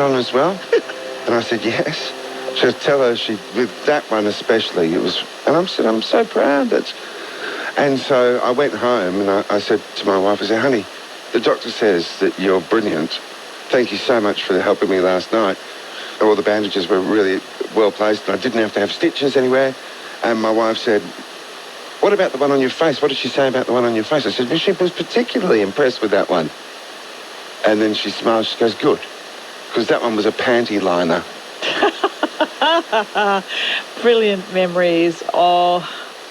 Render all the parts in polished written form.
on as well? And I said, yes. She said, tell her with that one especially, it was, and I said, I'm so proud. And so I went home and I said to my wife, I said, honey, the doctor says that you're brilliant. Thank you so much for helping me last night. All the bandages were really well placed and I didn't have to have stitches anywhere. And my wife said, what about the one on your face? What did she say about the one on your face? I said, well, she was particularly impressed with that one. And then she smiled, she goes, good, because that one was a panty liner. Brilliant memories. Oh,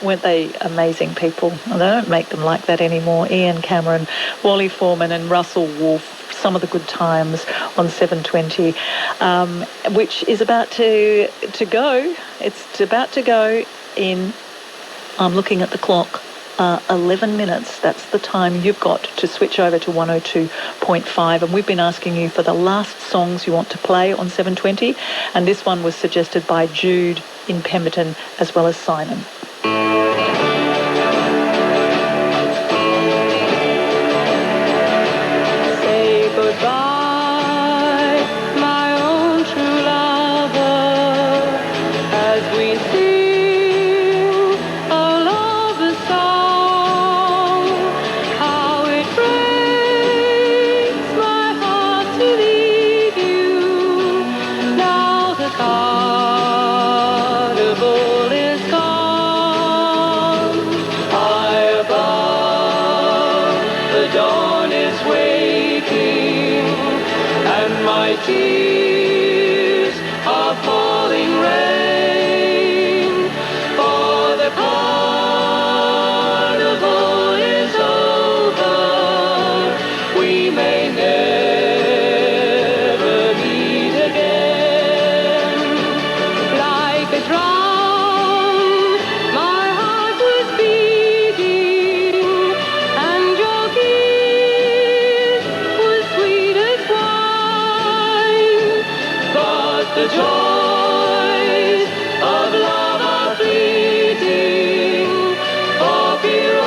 weren't they amazing people? And they don't make them like that anymore. Ian Cameron, Wally Foreman and Russell Wolfe, some of the good times on 720, which is about to go. It's about to go in, I'm looking at the clock, 11 minutes. That's the time you've got to switch over to 102.5. And we've been asking you for the last songs you want to play on 720. And this one was suggested by Jude in Pemberton as well as Simon. Say goodbye, my own true lover, as we sing a lover's song. How it breaks my heart to leave you. Now the carnival is gone. High above, the dawn is waking, and my tears are falling rain. For the carnival is over, we may never meet again. Like a drum, my heart was beating, and your kiss was sweet as wine. But the joys of love are fleeting, for Pierrot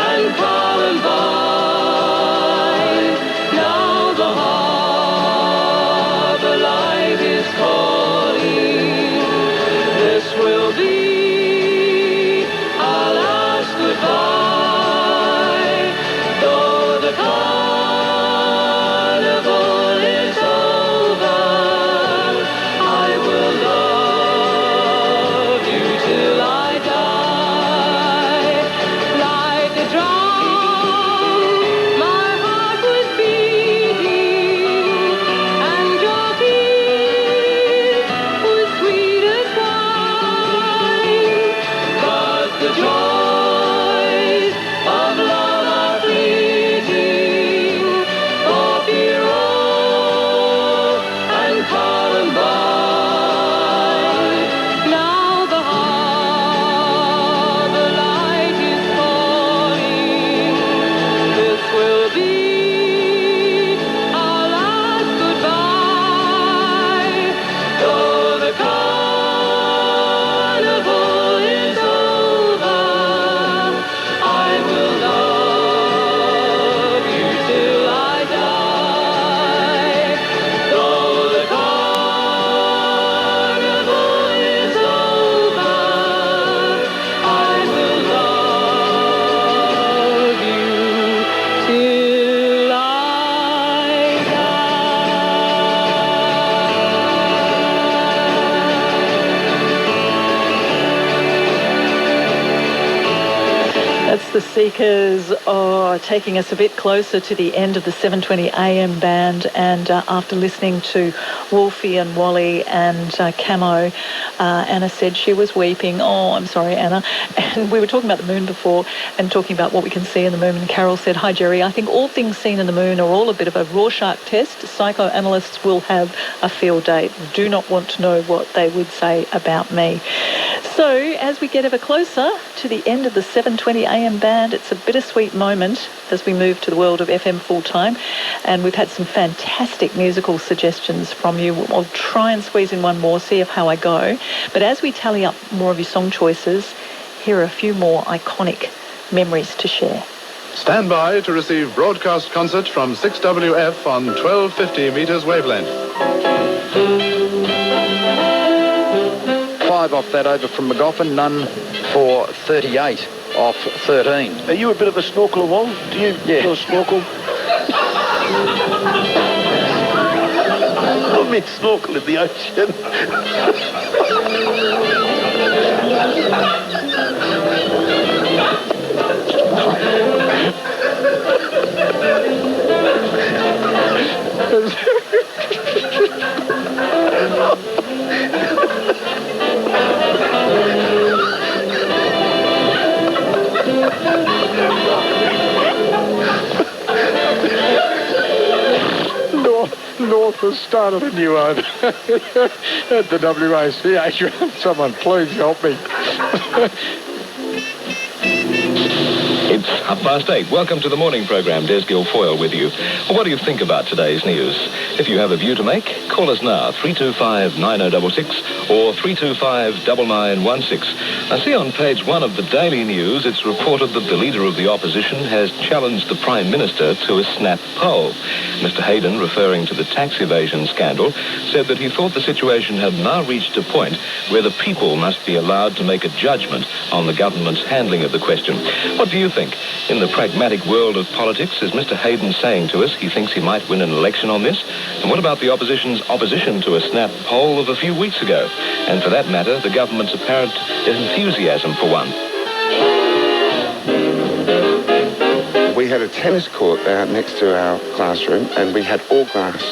and Columbine. Now the harbor light is calling. This will be our last goodbye. Though the carnival is over, I will love you till I die. Like a drum, my heart was beating, and your kiss was sweet as wine. But the joys of love are fleeting, for Pierrot and Columbine. Now the harbor light is calling. This will be our last goodbye. Though the carnival is over, I will love you till I die. Though the carnival is over, I will love you till I die. That's the Seekers, taking us a bit closer to the end of the 7:20 a.m. band. And after listening to Wolfie and Wally and Camo, Anna said she was weeping. Oh, I'm sorry, Anna. And we were talking about the moon before and talking about what we can see in the moon. And Carol said, hi, Jerry, I think all things seen in the moon are all a bit of a Rorschach test. Psychoanalysts will have a field day. Do not want to know what they would say about me. So as we get ever closer to the end of the 7:20 a.m. band, it's a bittersweet moment as we move to the world of FM full-time. And we've had some fantastic musical suggestions from you. I'll try and squeeze in one more, see how I go. But as we tally up more of your song choices, here are a few more iconic memories to share. Stand by to receive broadcast concert from 6WF on 1250 metres wavelength. 5 off that over from McGoffin, none for 38 off 13. Are you a bit of a snorkeler, Wal? Do you do a snorkel? I mean, snorkel in the ocean. North has started a new one at the WACH. Someone please help me. It's 8:30. Welcome to the morning programme. Des Guilfoyle with you. Well, what do you think about today's news? If you have a view to make, call us now, 325-9066 or 325-9916. I see on page 1 of the Daily News, it's reported that the Leader of the Opposition has challenged the Prime Minister to a snap poll. Mr Hayden, referring to the tax evasion scandal, said that he thought the situation had now reached a point where the people must be allowed to make a judgment on the government's handling of the question. What do you think? In the pragmatic world of politics, is Mr Hayden saying to us he thinks he might win an election on this? And what about the opposition's opposition to a snap poll of a few weeks ago? And for that matter, the government's apparent enthusiasm for one. We had a tennis court out next to our classroom, and we had all glass.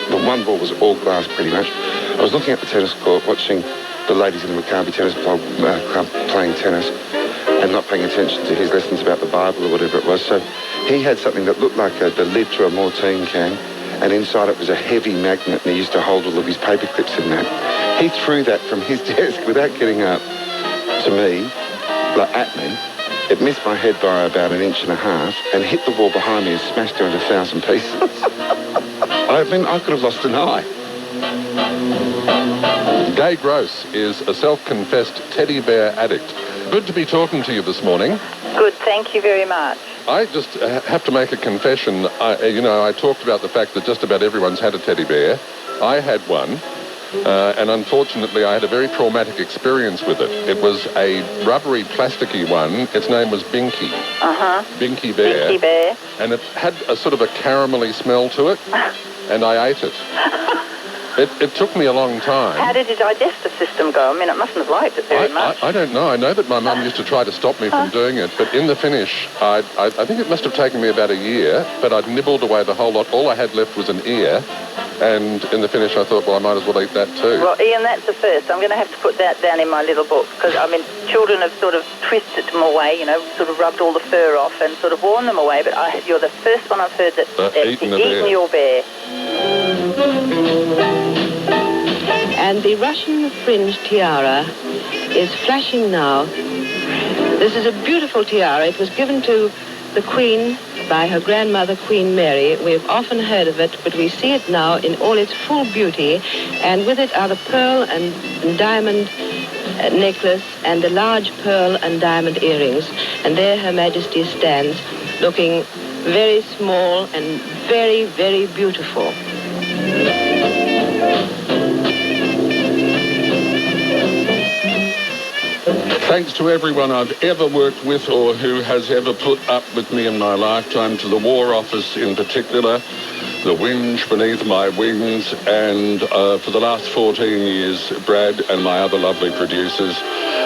The one ball was all glass, pretty much. I was looking at the tennis court, watching the ladies in the Maccabi Tennis Club playing tennis, and not paying attention to his lessons about the Bible or whatever it was. So he had something that looked like the lid to a Mortein can, and inside it was a heavy magnet, and he used to hold all of his paper clips in that. He threw that from his desk without getting up to me, like at me. It missed my head by about 1.5 inches and hit the wall behind me and smashed it into 1,000 pieces. I could have lost an eye. Gay Gross is a self-confessed teddy bear addict. Good to be talking to you this morning. Good, thank you very much. I just have to make a confession. I talked about the fact that just about everyone's had a teddy bear. I had one, and unfortunately I had a very traumatic experience with it. It was a rubbery, plasticky one. Its name was Binky. Binky Bear. Binky Bear. And it had a sort of a caramelly smell to it, and I ate it. It took me a long time. How did your digestive system go? I mean, it mustn't have liked it very much. I don't know. I know that my mum used to try to stop me from doing it, but in the finish, I think it must have taken me about a year, but I'd nibbled away the whole lot. All I had left was an ear, and in the finish I thought, well, I might as well eat that too. Well, Ian, that's the first. I'm going to have to put that down in my little book, because, I mean, children have sort of twisted them away, sort of rubbed all the fur off and sort of worn them away, but you're the first one I've heard that's eaten your bear. And the Russian fringe tiara is flashing now. This is a beautiful tiara. It was given to the Queen by her grandmother, Queen Mary. We've often heard of it, but we see it now in all its full beauty. And with it are the pearl and diamond necklace and the large pearl and diamond earrings. And there Her Majesty stands, looking very small and very, very beautiful. Thanks to everyone I've ever worked with or who has ever put up with me in my lifetime, to the War Office in particular, the whinge beneath my wings, and for the last 14 years, Brad and my other lovely producers,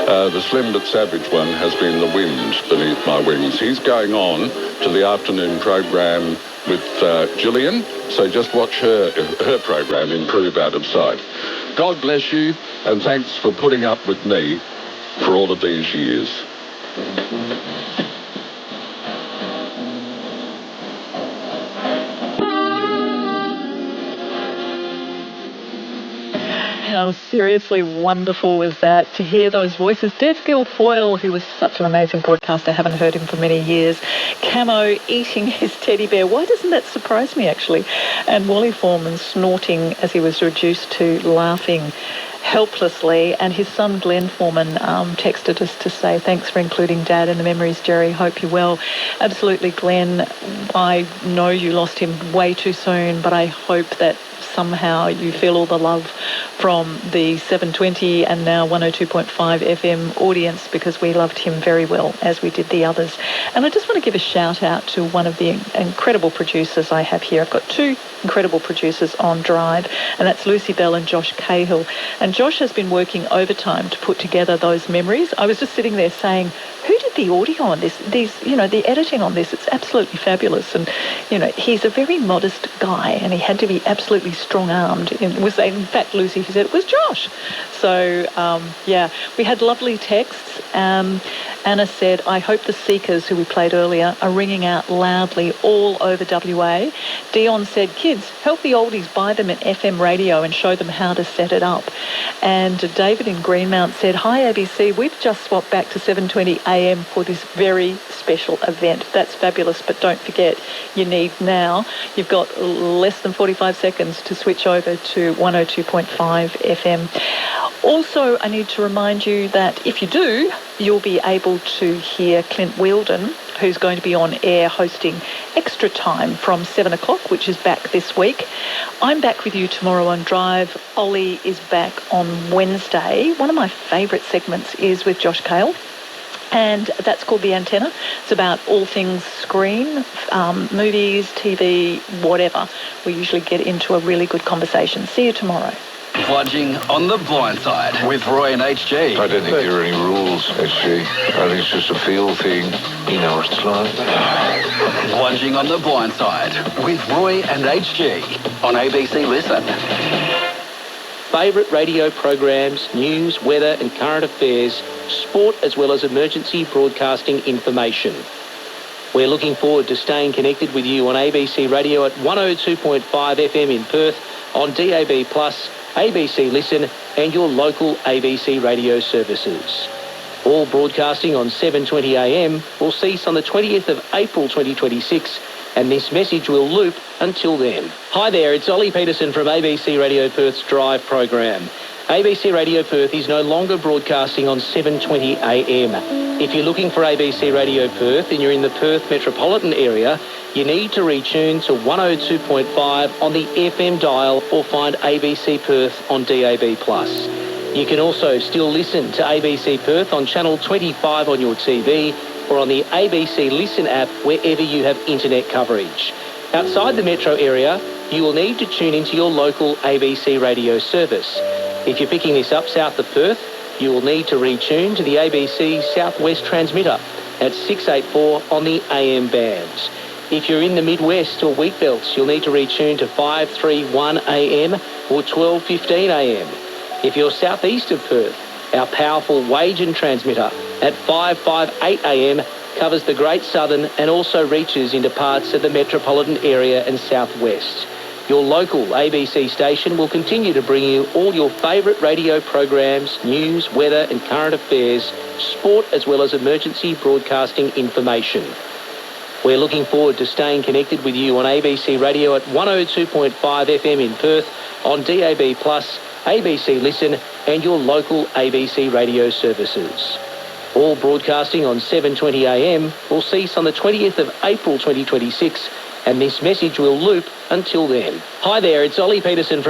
the slim but savage one has been the wind beneath my wings. He's going on to the afternoon program with Gillian, so just watch her program improve out of sight. God bless you, and thanks for putting up with me for all of these years. How seriously wonderful was that to hear those voices? Des Guilfoyle, who was such an amazing broadcaster, I haven't heard him for many years. Camo eating his teddy bear. Why doesn't that surprise me, actually? And Wally Foreman snorting as he was reduced to laughing helplessly. And his son Glenn Foreman texted us to say, thanks for including Dad in the memories, Jerry. Hope you're well. Absolutely, Glenn. I know you lost him way too soon, but I hope that somehow you feel all the love from the 720 and now 102.5 FM audience, because we loved him very well, as we did the others. And I just want to give a shout out to one of the incredible producers I have here. I've got two incredible producers on Drive, and that's Lucy Bell and Josh Cahill. And Josh has been working overtime to put together those memories. I was just sitting there saying, who did the audio on this? The editing on this, it's absolutely fabulous. And, he's a very modest guy, and he had to be absolutely strong-armed. It was, in fact, Lucy who said it was Josh. So, we had lovely texts. Anna said, I hope the Seekers, who we played earlier, are ringing out loudly all over WA. Dion said, kids, help the oldies buy them an FM radio and show them how to set it up. And David in Greenmount said, hi, ABC, we've just swapped back to 7:20 AM for this very special event. That's fabulous, but don't forget, you've got less than 45 seconds to switch over to 102.5 FM. Also, I need to remind you that if you do, you'll be able to hear Clint Wheeldon, who's going to be on air hosting Extra Time from 7 o'clock, which is back this week. I'm back with you tomorrow on Drive. Ollie is back on Wednesday. One of my favourite segments is with Josh Cahill, and that's called The Antenna. It's about all things screen, movies, TV, whatever. We usually get into a really good conversation. See you tomorrow. Bludging on the blind side with Roy and HG. I don't think there are any rules, HG. I think it's just a feel thing. You know what it's like. Bludging on the blind side with Roy and HG on ABC Listen. Favourite radio programs, news, weather and current affairs, sport as well as emergency broadcasting information. We're looking forward to staying connected with you on ABC Radio at 102.5 FM in Perth, on DAB+, ABC Listen and your local ABC radio services. All broadcasting on 7:20 AM will cease on the 20th of April 2026, and this message will loop until then. Hi there, it's Ollie Peterson from ABC Radio Perth's Drive program. ABC Radio Perth is no longer broadcasting on 7:20 AM. If you're looking for ABC Radio Perth and you're in the Perth metropolitan area, you need to retune to 102.5 on the FM dial or find ABC Perth on DAB+. You can also still listen to ABC Perth on channel 25 on your TV or on the ABC Listen app wherever you have internet coverage. Outside the metro area, you will need to tune into your local ABC radio service. If you're picking this up south of Perth, you will need to retune to the ABC Southwest transmitter at 684 on the AM bands. If you're in the Midwest or wheat belts, you'll need to retune to 531 AM or 1215 AM. If you're southeast of Perth, our powerful Wagen transmitter at 558 AM covers the Great Southern and also reaches into parts of the metropolitan area and southwest. Your local ABC station will continue to bring you all your favourite radio programs, news, weather and current affairs, sport as well as emergency broadcasting information. We're looking forward to staying connected with you on ABC Radio at 102.5 FM in Perth, on DAB+, ABC Listen and your local ABC radio services. All broadcasting on 7:20 AM will cease on the 20th of April 2026, and this message will loop until then. Hi there, it's Ollie Peterson from